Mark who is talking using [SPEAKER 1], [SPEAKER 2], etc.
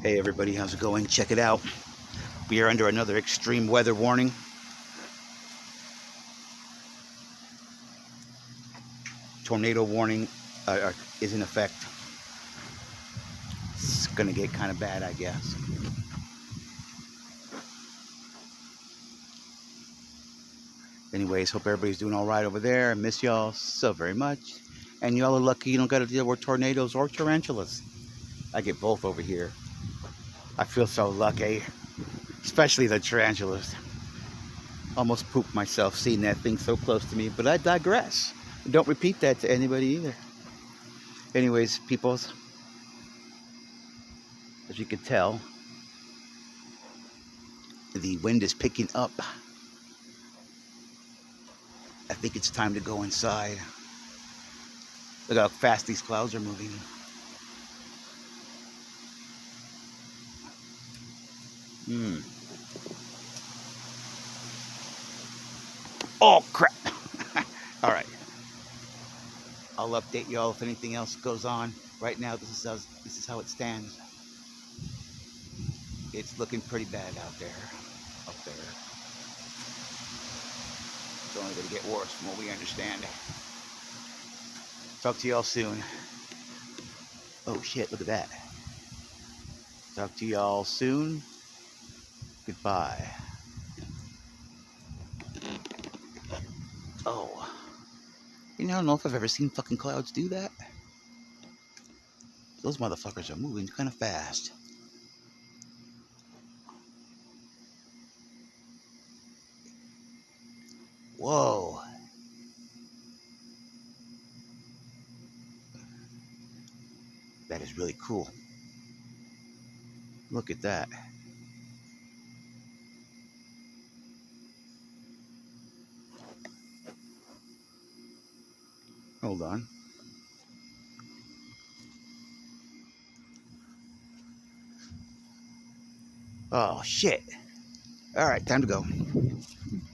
[SPEAKER 1] Hey everybody, how's it going? Check it out. We are under another extreme weather warning. Tornado warning is in effect. It's gonna get kind of bad, I guess. Anyways, hope everybody's doing all right over there. I miss y'all so very much. And y'all are lucky you don't got to deal with tornadoes or tarantulas. I get both over here. I feel so lucky, especially the tarantulas. Almost pooped myself seeing that thing so close to me, but I digress. Don't repeat that to anybody either. Anyways, peoples, as you can tell, the wind is picking up. I think it's time to go inside. Look how fast these clouds are moving. Oh crap! All right, I'll update y'all if anything else goes on. Right now, this is how it stands. It's looking pretty bad out there. Up there, it's only going to get worse from what we understand. Talk to y'all soon. Oh shit! Look at that. Talk to y'all soon. Goodbye. Oh, I don't know if I've ever seen fucking clouds do that. Those motherfuckers are moving kind of fast. Whoa. That is really cool. Look at that. Hold on. Oh, shit. All right, time to go.